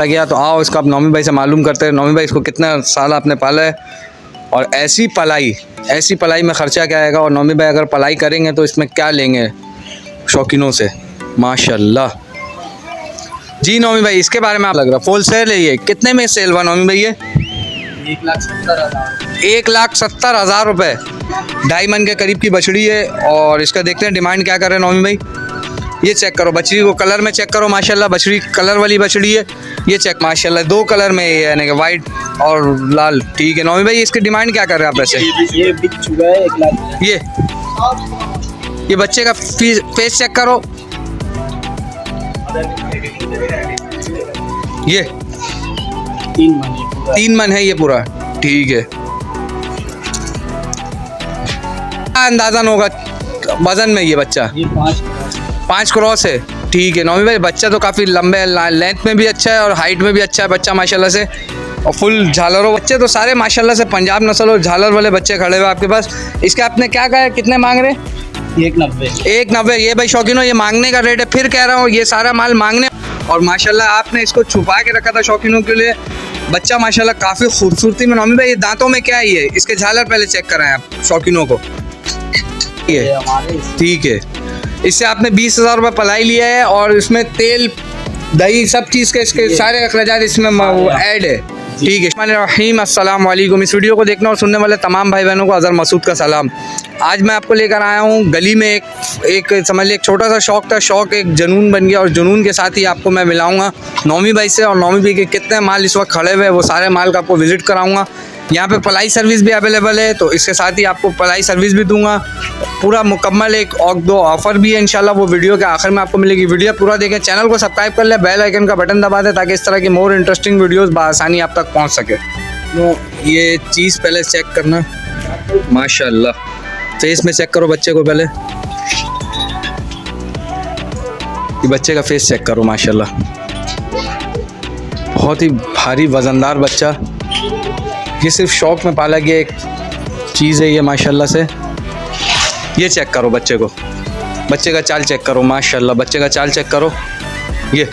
गया, तो आओ इसका आप नौमी भाई से मालूम करते हैं। नौमी भाई इसको कितना साल आपने पाला है और ऐसी पलाई में ख़र्चा क्या आएगा, और नौमी भाई अगर पलाई करेंगे तो इसमें क्या लेंगे शौकीनों से, माशाल्लाह। जी नौमी भाई, इसके बारे में आप लग रहा फुल सेल है ये, कितने में सेल हुआ नौमी भाई ये? 1,70,000 रुपये, 2.5 मन के करीब की बछड़ी है। और इसका देखते हैं डिमांड क्या कर रहे हैं नौमी भाई। ये चेक करो बछड़ी को, कलर में चेक करो माशाल्लाह, बछड़ी कलर वाली बछड़ी है। ये चेक माशाल्लाह 2 कलर में है, यानी कि वाइट और लाल। ठीक है नौमी भाई, इसकी डिमांड क्या कर रहे हैं आप वैसे? ये बिक चुका है 1 लाख। ये बच्चे का फेस चेक करो, ये 3 मन है ये पूरा। ठीक है, अंदाजन होगा वजन में ये बच्चा? ये 5 क्रॉस है। ठीक है नौमी भाई, बच्चा तो काफ़ी लंबे लेंथ में भी अच्छा है और हाइट में भी अच्छा है बच्चा माशाल्लाह से, और फुल झालरों बच्चे तो सारे माशाल्लाह से पंजाब नस्ल और झालर वाले बच्चे खड़े हुए आपके पास। इसके आपने क्या कहा है, कितने मांग रहे? 1,90। ये भाई शौकीनों, ये मांगने का रेट है, फिर कह रहा हूँ ये सारा माल मांगने। और माशाल्लाह आपने इसको छुपा के रखा था शौकीनों के लिए। बच्चा माशाल्लाह काफ़ी खूबसूरती में। नौमी भाई ये दांतों में क्या है ये, इसके झालर पहले चेक कराएं आप शौकीनों को। ये ठीक है, इससे आपने 20,000 रुपये पलाई लिया है, और इसमें तेल दही सब चीज़ के इसके सारे अखराजात इसमें ऐड है। ठीक है, रहीम अस्सलाम वालेकुम। इस वीडियो को देखने और सुनने वाले तमाम भाई बहनों को अज़हर मसूद का सलाम। आज मैं आपको लेकर आया हूँ गली में एक समझ लीजिए एक छोटा सा शौक़ था, शौक़ एक जुनून बन गया, और जुनून के साथ ही आपको मैं मिलाऊंगा नौमी भाई से, और नौमी भाई के कितने माल इस वक्त खड़े हुए हैं वो सारे माल का आपको विज़िट कराऊंगा। यहाँ पे पलाई सर्विस भी अवेलेबल है, तो इसके साथ ही आपको पलाई सर्विस भी दूंगा। पूरा मुकम्मल एक दो ऑफ़र भी है इंशाल्लाह, वो वीडियो के आखिर में आपको मिलेगी। वीडियो पूरा देखें, चैनल को सब्सक्राइब कर ले, बेल आइकन का बटन दबा दें ताकि इस तरह की मोर इंटरेस्टिंग वीडियोस बआसानी आप तक पहुँच सके। तो ये चीज़ पहले चेक करना माशाल्लाह, फेस में चेक करो बच्चे को पहले, ये बच्चे का फेस चेक करो माशाल्लाह, बहुत ही भारी वज़नदार बच्चा। ये सिर्फ शौक़ में पाला गया एक चीज़ है ये माशाल्लाह से। ये चेक करो बच्चे को, बच्चे का चाल चेक करो माशाल्लाह, बच्चे का चाल चेक करो। ये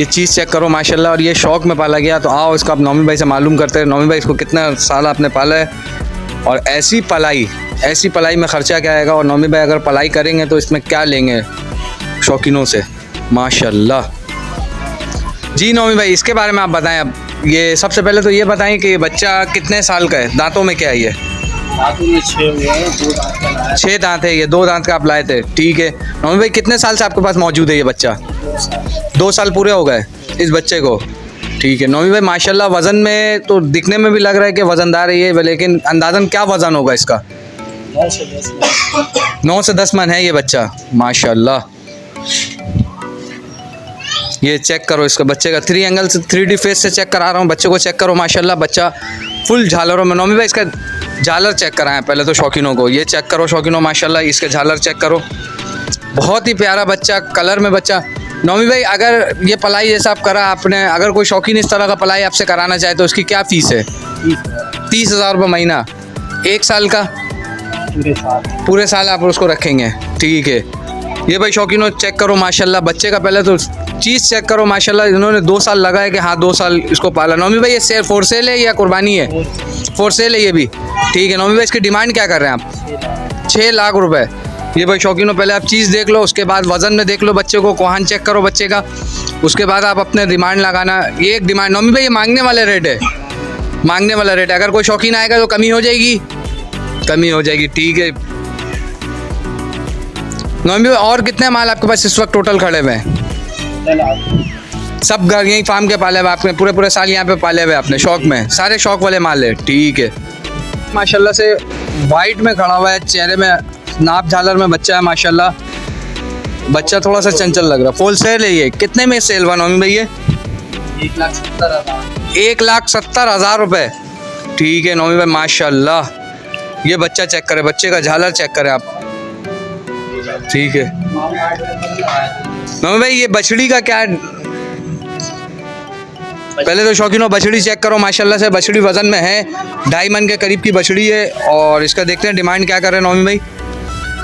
चीज़ चेक करो माशाल्लाह, और ये शौक़ में पाला गया। तो आओ इसका आप नौमी भाई से मालूम करते हैं। नौमी भाई इसको कितना साल आपने पाला है, और ऐसी पलाई में ख़र्चा क्या आएगा, और नौमी भाई अगर पलाई करेंगे तो इसमें क्या लेंगे शौकीनों से, माशाल्लाह। जी नौमी भाई, इसके बारे में आप बताएं। अब ये सबसे पहले तो ये बताएं कि बच्चा कितने साल का है, दांतों में क्या है ये? दांतों में 6 हुए हैं, 2 दांत का लाया है। 6 दांत है, ये 2 दांत का आप लाए थे। ठीक है नौमी भाई, कितने साल से आपके पास मौजूद है ये बच्चा? 2 साल पूरे हो गए इस बच्चे को। ठीक है नौमी भाई, माशाल्लाह वज़न में तो दिखने में भी लग रहा है कि वज़नदार है ये, लेकिन अंदाज़न क्या वज़न होगा इसका? 9 से 10 मन है ये बच्चा माशाल्लाह। ये चेक करो इसका बच्चे का 3 एंगल से 3D फेस से चेक करा रहा हूँ, बच्चे को चेक करो माशाल्लाह, बच्चा फुल झालरों में। नौमी भाई इसका झालर चेक कराएं पहले तो शौकीनों को। ये चेक करो शौकीनों माशाल्लाह, इसके झालर चेक करो, बहुत ही प्यारा बच्चा, कलर में बच्चा। नौमी भाई अगर ये पलाई जैसा आप करा आपने, अगर कोई शौकीन इस तरह का पलाई आपसे कराना चाहे तो उसकी क्या फ़ीस है? 30,000 रुपये महीना, 1 साल का? पूरे साल आप उसको रखेंगे। ठीक है, ये भाई शौकीनों चेक करो माशाल्लाह, बच्चे का पहले तो चीज़ चेक करो माशाल्लाह। इन्होंने 2 साल लगा है कि हाँ 2 साल इसको पाला। नौमी भाई ये फॉर सेल है या कुर्बानी है? फॉर सेल है ये भी। ठीक है नौमी भाई, इसकी डिमांड क्या कर रहे हैं आप? 6 लाख रुपए। ये भाई शौकीनों पहले आप चीज़ देख लो, उसके बाद वज़न में देख लो बच्चे को, कोहान चेक करो बच्चे का, उसके बाद आप अपने डिमांड लगाना। ये एक डिमांड नौमी भाई, ये मांगने वाले रेट है, मांगने वाला रेट है। अगर कोई शौकीन आएगा तो कमी हो जाएगी, कमी हो जाएगी। ठीक है नौमी भाई, और कितने माल आपके पास इस वक्त टोटल खड़े हुए हैं? सब घर यहीं फार्म के पाले हुए आपने, पूरे साल यहाँ पे पाले हुए आपने शौक़ में, सारे शौक़ वाले माल है। ठीक है माशाल्लाह से वाइट में खड़ा हुआ है, चेहरे में नाप झालर में बच्चा है माशाल्लाह, बच्चा थोड़ा सा चंचल लग रहा है। फुल सेल है ये, कितने में सेल हुआ नौमी भाई ये? 1,70,000 रुपये। ठीक है नौमी भाई माशाल्लाह, ये बच्चा चेक करें, बच्चे का झालर चेक करें आप। ठीक है नौमी भाई, ये बछड़ी का क्या? पहले तो शौकीनों बछड़ी चेक करो माशाल्लाह से, बछड़ी वज़न में है, 2.5 मन के करीब की बछड़ी है। और इसका देखते हैं डिमांड क्या कर रहे हैं नौमी भाई।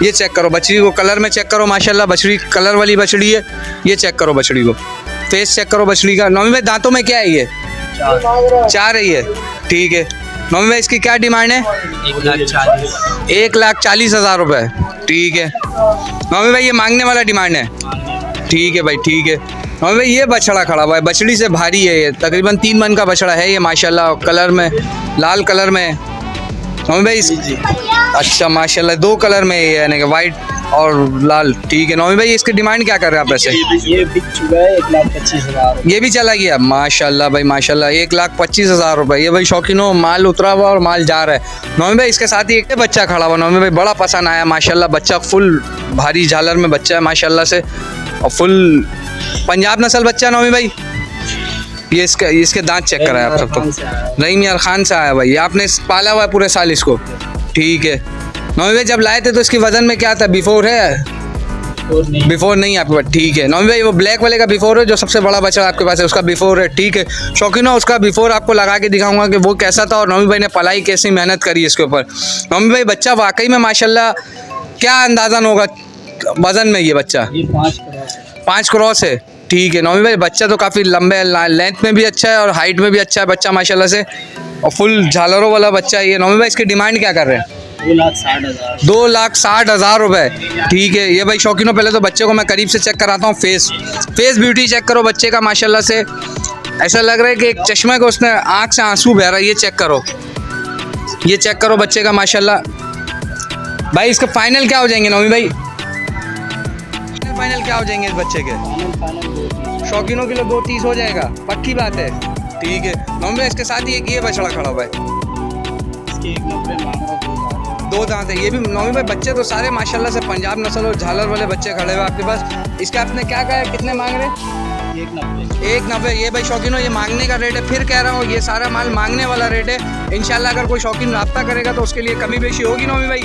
ये चेक करो बछड़ी को, कलर में चेक करो माशाल्लाह, बछड़ी कलर वाली बछड़ी है। ये चेक करो बछड़ी को, फेस चेक करो बछड़ी का। नौमी भाई दांतों में क्या है ये? 4 है ये, ठीक है। नौमी भाई इसकी क्या डिमांड है? 1,40,000 रुपये, ठीक है। नौमी भाई ये मांगने वाला डिमांड है, ठीक है भाई, ठीक है। नौमी भाई ये बछड़ा खड़ा हुआ है, बछड़ी से भारी है ये, तकरीबन 3 मन का बछड़ा है ये माशाल्लाह, कलर में लाल कलर में। नौमी भाई अच्छा माशाल्लाह 2 कलर में ये, यानी कि वाइट और लाल, ठीक है। नौमी भाई इसकी डिमांड क्या कर रहे हैं आप वैसे? ये बिक चुका है 1,25,000। ये भी चला गया माशाल्लाह भाई माशाल्लाह, 1,25,000 रुपये। ये भाई शौकीनों माल उतरा हुआ और माल जा रहा है। नौमी भाई इसके साथ ही एक बच्चा खड़ा हुआ, नौमी भाई बड़ा पसंद आया माशाल्लाह, बच्चा फुल भारी झालर में बच्चा है माशाल्लाह से, और फुल पंजाब नस्ल बच्चा है नौमी भाई। ये इसके दांत चेक कराए आप सबको, रहीम यार खान से आया भाई, ये आपने पाला हुआ है पूरे साल इसको, ठीक है। नौमी भाई जब लाए थे तो इसकी वजन में क्या था? बिफोर है? बिफोर नहीं आपके पास, ठीक है। नौमी भाई वो ब्लैक वाले का बिफोर है, जो सबसे बड़ा बच्चा आपके पास है उसका बिफोर है, ठीक है। शौकीनों उसका बिफोर आपको लगा के दिखाऊंगा कि वो कैसा था, और नौमी भाई ने पलाई कैसी मेहनत करी इसके ऊपर। नौमी भाई बच्चा वाकई में माशाल्लाह, क्या अंदाज़न होगा वजन में ये बच्चा? ये 5 क्रॉस है, ठीक है। नौमी भाई बच्चा तो काफ़ी लंबे, लेंथ में भी अच्छा है और हाइट में भी अच्छा है बच्चा माशाल्लाह से, और फुल झालरों वाला बच्चा है ये। नौमी भाई इसकी डिमांड क्या कर रहे हैं? 2,60,000। 2,60,000 रुपये, ठीक है। ये भाई शौकीनों पहले तो बच्चे को मैं करीब से चेक कराता हूँ, फेस ब्यूटी चेक करो बच्चे का माशाल्लाह से, ऐसा लग रहा है कि एक चश्मे को उसने आँख से आंसू बह रहा है। ये चेक करो, ये चेक करो बच्चे का माशाल्लाह। भाई इसका फाइनल क्या हो जाएंगे नौमी भाई? फाइनल क्या हो जाएंगे इस बच्चे के? शौकीनों के लिए 2,30 हो जाएगा, पक्की बात है, ठीक है। नौमी भाई इसके साथ ही एक ये बछड़ा खड़ा हुआ है, इसके 1,90 मांग रहा हूं। 2 दांत है ये भी। नौमी भाई बच्चे तो सारे माशाल्लाह से पंजाब नस्ल और झालर वाले बच्चे खड़े हुए आपके पास। इसके आपने क्या कहा है, कितने मांग रहे? 1,90। 1,90। ये भाई शौकीनों ये मांगने का रेट है, फिर कह रहा हूँ ये सारा माल मांगने वाला रेट है। इंशाल्लाह अगर कोई शौकीन रब्ता करेगा तो उसके लिए कमी बेशी होगी नौमी भाई,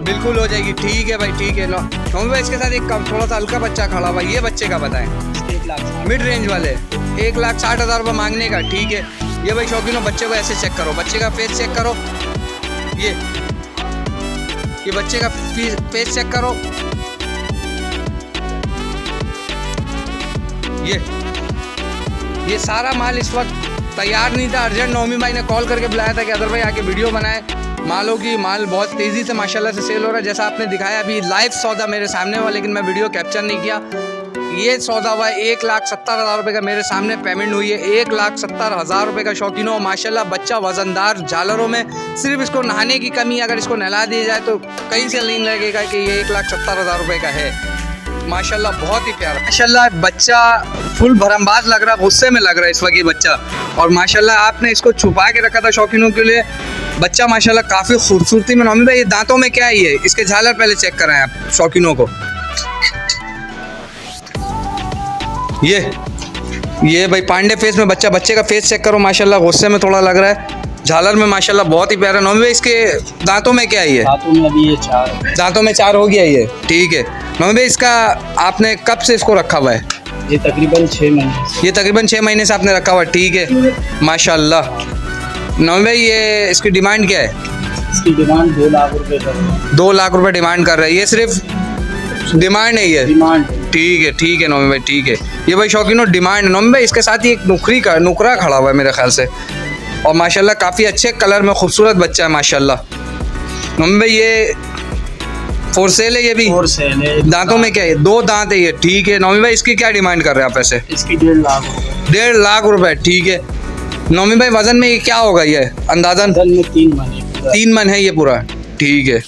बिल्कुल हो जाएगी, ठीक है भाई, ठीक है। नौमी भाई इसके साथ एक थोड़ा सा हल्का बच्चा खड़ा हुआ, ये बच्चे का बताएं? 1,60,000 मिड रेंज वाले 1,60,000 रुपये मांगने का, ठीक है। ये भाई शौकीनों बच्चे को ऐसे चेक करो, बच्चे का फेस चेक करो, ये बच्चे का फेस चेक करो, ये सारा माल इस वक्त तैयार नहीं था, अर्जेंट नौमी भाई ने कॉल करके बुलाया था कि अदर भाई आके वीडियो बनाए। मालों की माल बहुत तेज़ी से माशाल्लाह से सेल हो रहा है, जैसा आपने दिखाया अभी लाइव सौदा मेरे सामने हुआ, लेकिन मैं वीडियो कैप्चर नहीं किया। ये सौदा हुआ है 1,70,000 रुपये का, मेरे सामने पेमेंट हुई है 1,70,000 रुपये का। शौकीनों माशाल्लाह बच्चा वजनदार झालरों में, सिर्फ इसको नहाने की कमी, अगर इसको नहला दिया जाए तो कहीं से नहीं लगेगा कि ये 1,70,000 रुपये का है। माशाल्लाह बहुत ही प्यारा माशाल्लाह, बच्चा फुल भरमबाज लग रहा है, गुस्से में लग रहा है इस वक्त ये बच्चा, और माशाल्लाह आपने इसको छुपा के रखा था शौकीनों के लिए। बच्चा माशाल्लाह काफ़ी खूबसूरती में। नौमी भाई ये दांतों में क्या है ये? इसके झालर पहले चेक कराएं आप शौकीनों को। ये भाई पांडे फेस में बच्चा, बच्चे का फेस चेक करो माशाल्लाह, गुस्से में थोड़ा लग रहा है, झालर में माशाल्लाह बहुत ही प्यारा। नौमी भाई इसके दांतों में क्या है ये? दांतों में अभी ये 4 है। दांतों में 4 हो गया ये, ठीक है। नौमी भाई इसका आपने कब से इसको रखा हुआ है? ये तकरीबन 6 महीने। ये तकरीबन 6 महीने से आपने रखा हुआ है, ठीक है माशाल्लाह। नौमी भाई ये इसकी डिमांड क्या है? इसकी डिमांड 2 लाख रुपए कर रहा है। 2 लाख रुपए डिमांड कर रहा है, ये सिर्फ डिमांड है ये? डिमांड, ठीक है नौमी भाई, ठीक है। ये भाई शौकीनों डिमांड। नौमी भाई इसके साथ ही एक नुकरा खड़ा हुआ है मेरे ख्याल से, और माशाल्लाह काफ़ी अच्छे कलर में खूबसूरत बच्चा है माशाल्लाह। नौमी भाई ये फॉर सेल है, ये भी फॉर सेल है। दांतों में क्या है? 2 दांत है ये, ठीक है। नौमी भाई इसकी क्या डिमांड कर रहे हैं आप ऐसे? इसकी 1.5 लाख रुपए। 1.5 लाख रुपए, ठीक है। नौमी भाई वजन में ये क्या होगा ये अंदाजन? वजन में 3 मन है। 3 मन है ये पूरा, ठीक है।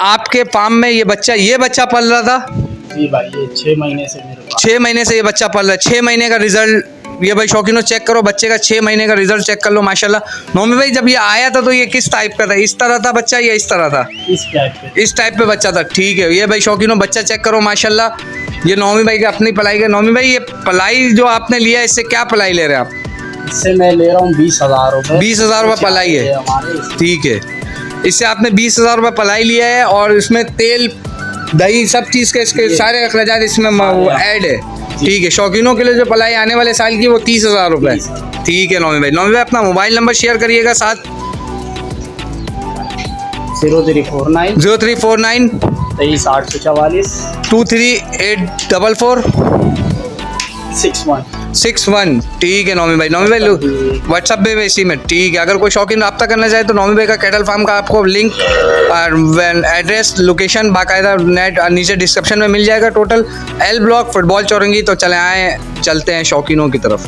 आपके फार्म में ये बच्चा पल रहा था? जी भाई ये 6 महीने से मेरे पास। 6 महीने से ये बच्चा पल रहा है। 6 महीने का रिजल्ट ये भाई शौकीनों चेक करो, बच्चे का 6 महीने का रिजल्ट चेक कर लो माशाल्लाह। नौमी भाई जब ये आया था तो ये किस टाइप का था? इस तरह था बच्चा या इस तरह था? इस टाइप पे बच्चा था, ठीक है। ये भाई शौकीनों बच्चा चेक करो माशाल्लाह। ये नौमी भाई की अपनी पलाई का। नौमी भाई ये पलाई जो आपने लिया है, इससे क्या पलाई ले रहे हैं आप? इससे मैं ले रहा हूँ 20,000 रुपये। 20,000 रुपये पलाई है, ठीक है। इससे आपने 20,000 रुपये पलाई लिया है, और इसमें तेल दही सब चीज़ के इसके सारे अखराजात इसमें ऐड है, ठीक है। शौकीनों के लिए जो पलाई आने वाले साल की वो 30,000 रुपये, ठीक है नौमी भाई। नौमी भाई अपना मोबाइल नंबर शेयर करिएगा साथ। 0349 0349 23 23844 861। 61। ठीक है नौमी भाई व्हाट्सअप पे भी इसी में। ठीक है, अगर कोई शौकीन रब्ता करना चाहे तो नौमी भाई का कैटल फार्म का आपको लिंक और एड्रेस लोकेशन बाकायदा नेट नीचे डिस्क्रिप्शन में मिल जाएगा। Total L block football Chowringhee. तो चले आए चलते हैं शौकीनों की तरफ।